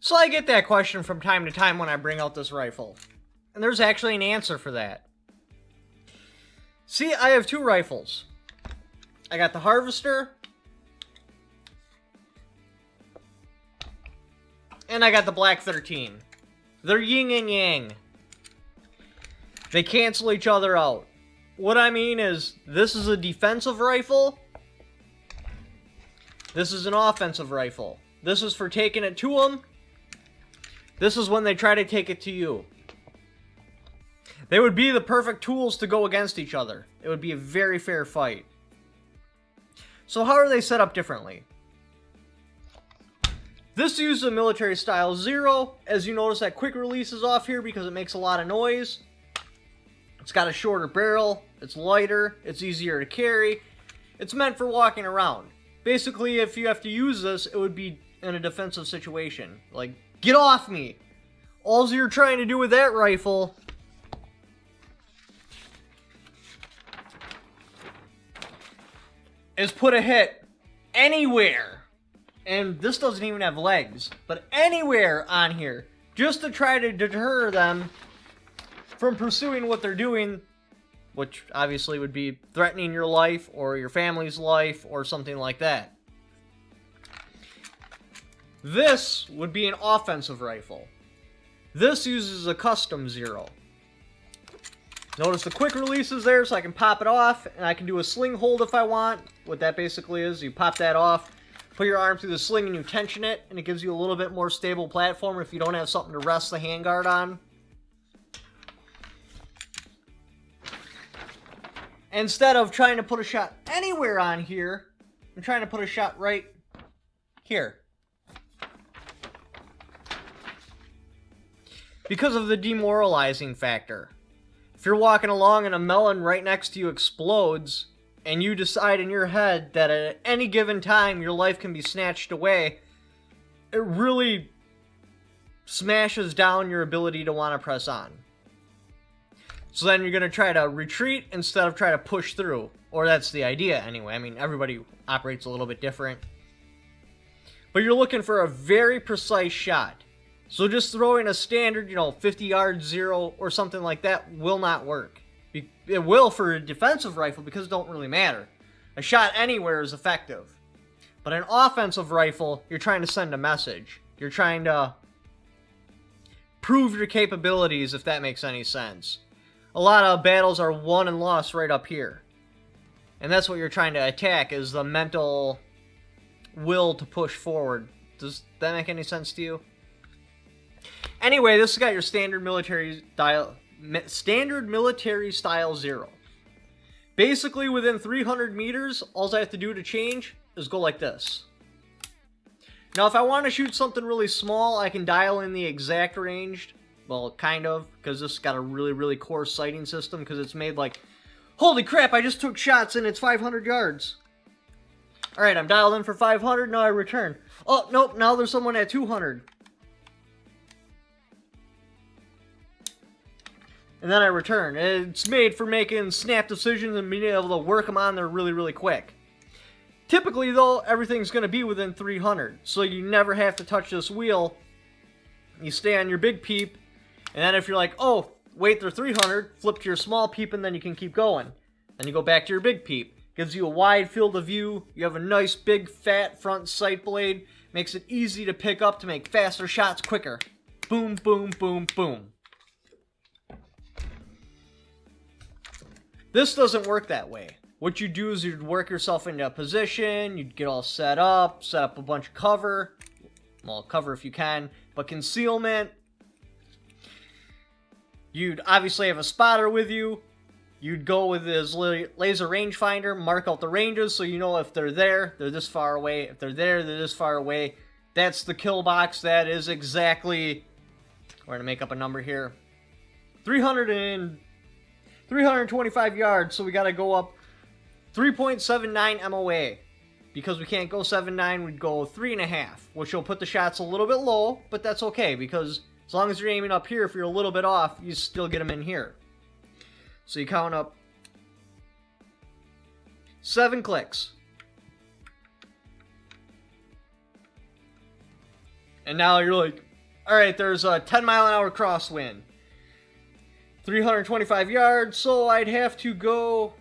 So I get that question from time to time when I bring out this rifle. And there's actually an answer for that. See, I have two rifles. I got the Harvester. And I got the Black 13. They're yin and yang. They cancel each other out. What I mean is, this is a defensive rifle. This is an offensive rifle. This is for taking it to them. This is when they try to take it to you. They would be the perfect tools to go against each other. It would be a very fair fight. So how are they set up differently? This uses a military style 0. As you notice, that quick release is off here because it makes a lot of noise. It's got a shorter barrel. It's lighter. It's easier to carry. It's meant for walking around. Basically, if you have to use this, it would be in a defensive situation. Like, get off me! All you're trying to do with that rifle is put a hit anywhere. And this doesn't even have legs, but anywhere on here, just to try to deter them from pursuing what they're doing, which obviously would be threatening your life or your family's life or something like that. This would be an offensive rifle. This uses a custom 0. Notice the quick release is there, so I can pop it off, and I can do a sling hold if I want. What that basically is, you pop that off, put your arm through the sling and you tension it, and it gives you a little bit more stable platform if you don't have something to rest the handguard on. Instead of trying to put a shot anywhere on here, I'm trying to put a shot right here. Because of the demoralizing factor. If you're walking along and a melon right next to you explodes, and you decide in your head that at any given time your life can be snatched away, it really smashes down your ability to want to press on. So then you're going to try to retreat instead of try to push through. Or that's the idea anyway. I mean, everybody operates a little bit different. But you're looking for a very precise shot. So just throwing a standard, 50-yard 0 or something like that will not work. It will for a defensive rifle because it don't really matter. A shot anywhere is effective. But an offensive rifle, you're trying to send a message. You're trying to prove your capabilities, if that makes any sense. A lot of battles are won and lost right up here. And that's what you're trying to attack, is the mental will to push forward. Does that make any sense to you? Anyway, this has got your standard military style 0. Basically, within 300 meters, all I have to do to change is go like this. Now, if I want to shoot something really small, I can dial in the exact range. Well, kind of, because this has got a really, really coarse sighting system, because it's made like, holy crap, I just took shots and it's 500 yards. Alright, I'm dialed in for 500, now I return. Oh, nope, now there's someone at 200. And then I return. It's made for making snap decisions and being able to work them on there really, really quick. Typically, though, everything's going to be within 300, so you never have to touch this wheel. You stay on your big peep, and then if you're like, oh, wait, they're 300, flip to your small peep, and then you can keep going. Then you go back to your big peep. Gives you a wide field of view. You have a nice, big, fat front sight blade. Makes it easy to pick up to make faster shots quicker. Boom, boom, boom, boom. This doesn't work that way. What you do is you'd work yourself into a position, you'd get all set up a bunch of cover. Well, cover if you can, but concealment. You'd obviously have a spotter with you. You'd go with this laser rangefinder, mark out the ranges so you know if they're there, they're this far away. If they're there, they're this far away. That's the kill box. That is exactly, we're going to make up a number here, 325 yards, so we got to go up 3.79 MOA. Because we can't go 7.9, we'd go 3.5, which will put the shots a little bit low, but that's okay, because as long as you're aiming up here, if you're a little bit off, you still get them in here. So you count up 7 clicks. And now you're like, Alright, there's a 10-mile-an-hour crosswind. 325 yards, so I'd have to go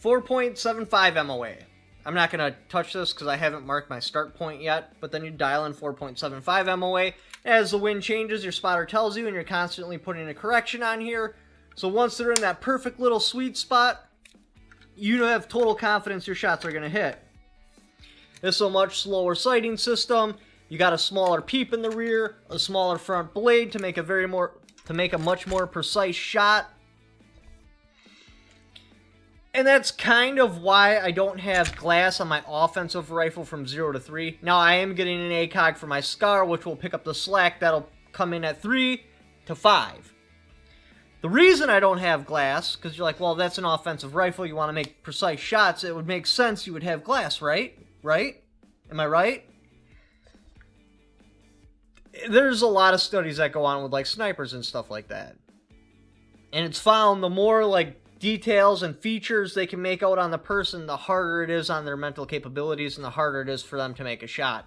4.75 MOA. I'm not going to touch this because I haven't marked my start point yet, but then you dial in 4.75 MOA. As the wind changes, your spotter tells you, and you're constantly putting a correction on here. So once they're in that perfect little sweet spot, you have total confidence your shots are going to hit. This is a much slower sighting system. You got a smaller peep in the rear, a smaller front blade to make a much more precise shot. And that's kind of why I don't have glass on my offensive rifle from 0 to 3. Now, I am getting an ACOG for my SCAR, which will pick up the slack. That'll come in at 3 to 5. The reason I don't have glass, because you're like, well, that's an offensive rifle. You want to make precise shots. It would make sense you would have glass, right? Right? Am I right? There's a lot of studies that go on with, like, snipers and stuff like that. And it's found the more, like, details and features they can make out on the person, the harder it is on their mental capabilities and the harder it is for them to make a shot.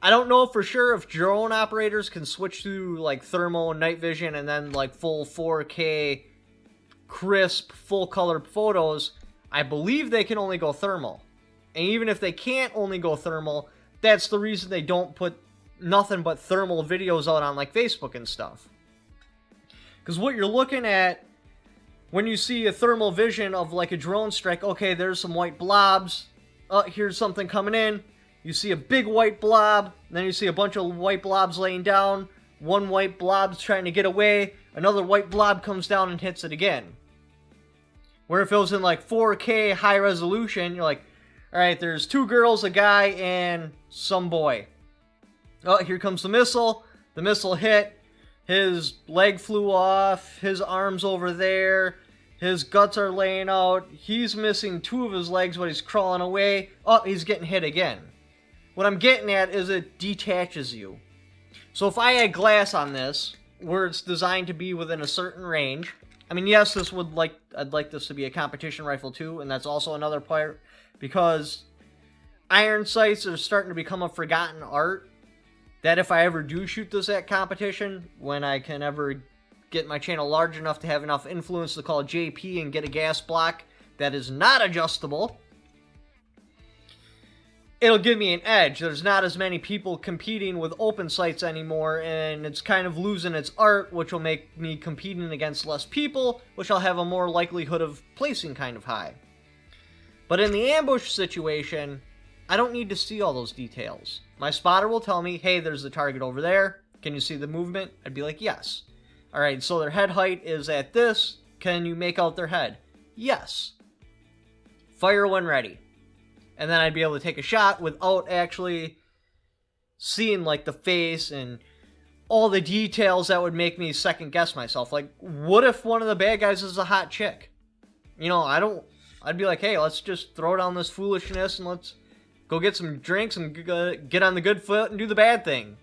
I don't know for sure if drone operators can switch to like thermal and night vision and then like full 4K crisp full color photos. I believe they can only go thermal. And even if they can't only go thermal, that's the reason they don't put nothing but thermal videos out on like Facebook and stuff. Because what you're looking at when you see a thermal vision of like a drone strike, okay, there's some white blobs. Oh, here's something coming in. You see a big white blob. Then you see a bunch of white blobs laying down. One white blob's trying to get away. Another white blob comes down and hits it again. Where if it was in like 4K high resolution, you're like, alright, there's two girls, a guy, and some boy. Oh, here comes the missile. The missile hit. His leg flew off. His arm's over there. His guts are laying out. He's missing two of his legs, but he's crawling away. Oh, he's getting hit again. What I'm getting at is it detaches you. So if I had glass on this, where it's designed to be within a certain range, I mean, yes, I'd like this to be a competition rifle too, and that's also another part, because iron sights are starting to become a forgotten art. That if I ever do shoot this at competition, when I can ever get my channel large enough to have enough influence to call JP and get a gas block that is not adjustable, it'll give me an edge. There's not as many people competing with open sights anymore, and it's kind of losing its art, which will make me competing against less people, which I'll have a more likelihood of placing kind of high. But in the ambush situation, I don't need to see all those details. My spotter will tell me, hey, there's the target over there. Can you see the movement? I'd be like, yes. Alright, so their head height is at this. Can you make out their head? Yes. Fire when ready. And then I'd be able to take a shot without actually seeing like the face and all the details that would make me second guess myself. Like, what if one of the bad guys is a hot chick? You know, I'd be like, hey, let's just throw down this foolishness and let's go get some drinks and get on the good foot and do the bad thing.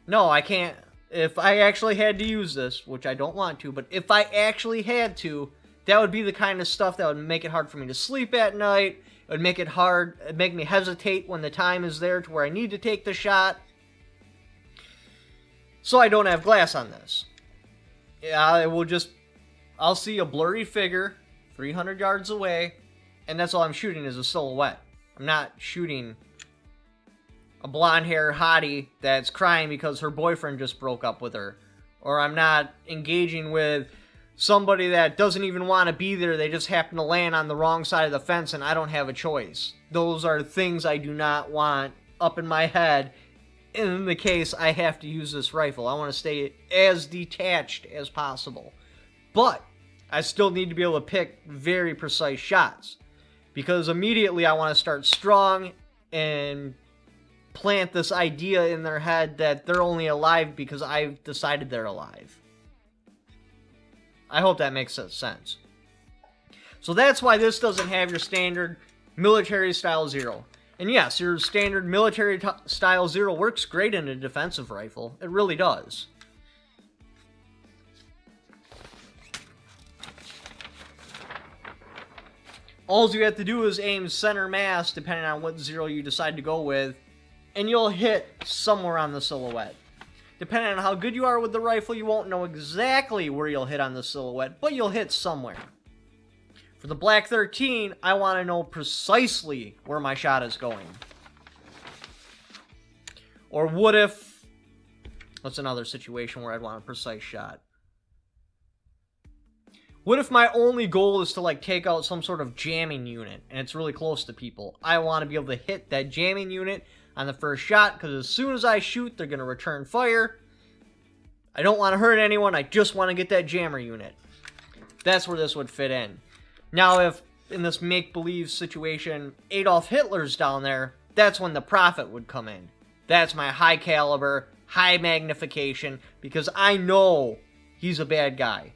No, I can't. If I actually had to use this, which I don't want to, but if I actually had to, that would be the kind of stuff that would make it hard for me to sleep at night. It would make it hard, it'd make me hesitate when the time is there to where I need to take the shot. So I don't have glass on this. Yeah, I'll see a blurry figure 300 yards away, and that's all I'm shooting is a silhouette. I'm not shooting a blonde-haired hottie that's crying because her boyfriend just broke up with her. Or I'm not engaging with somebody that doesn't even want to be there. They just happen to land on the wrong side of the fence and I don't have a choice. Those are things I do not want up in my head. In the case I have to use this rifle, I want to stay as detached as possible. But I still need to be able to pick very precise shots. Because immediately I want to start strong and plant this idea in their head that they're only alive because I've decided they're alive. I hope that makes sense. So that's why this doesn't have your standard military style zero. And yes, your standard military style zero works great in a defensive rifle. It really does. All you have to do is aim center mass, depending on what zero you decide to go with, and you'll hit somewhere on the silhouette. Depending on how good you are with the rifle, you won't know exactly where you'll hit on the silhouette, but you'll hit somewhere. For the Black 13, I want to know precisely where my shot is going. Or what if... What's another situation where I'd want a precise shot? What if my only goal is to, like, take out some sort of jamming unit, and it's really close to people? I want to be able to hit that jamming unit on the first shot, because as soon as I shoot, they're going to return fire. I don't want to hurt anyone, I just want to get that jammer unit. That's where this would fit in. Now, if in this make-believe situation, Adolf Hitler's down there, that's when the Prophet would come in. That's my high caliber, high magnification, because I know he's a bad guy.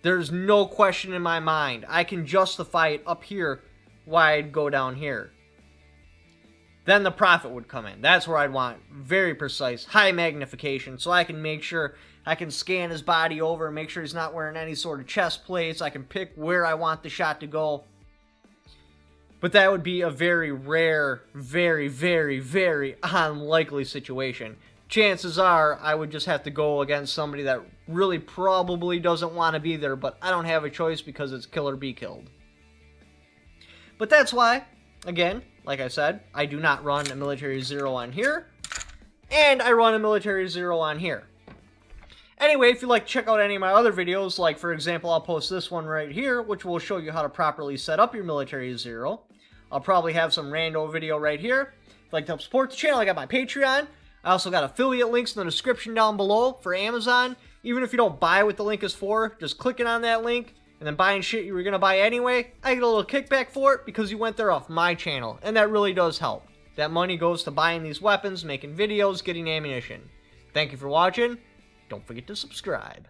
There's no question in my mind. I can justify it up here why I'd go down here. Then the Prophet would come in. That's where I'd want very precise, high magnification, so I can make sure I can scan his body over and make sure he's not wearing any sort of chest plates. I can pick where I want the shot to go. But that would be a very rare, very, very, very unlikely situation. Chances are I would just have to go against somebody that really probably doesn't want to be there, but I don't have a choice because it's kill or be killed. But that's why, again, like I said, I do not run a military zero on here, and I run a military zero on here. Anyway, if you'd like to check out any of my other videos, like for example, I'll post this one right here, which will show you how to properly set up your military zero. I'll probably have some rando video right here. If you'd like to help support the channel, I got my Patreon. I also got affiliate links in the description down below for Amazon. Even if you don't buy what the link is for, just clicking on that link and then buying shit you were going to buy anyway, I get a little kickback for it because you went there off my channel, and that really does help. That money goes to buying these weapons, making videos, getting ammunition. Thank you for watching. Don't forget to subscribe.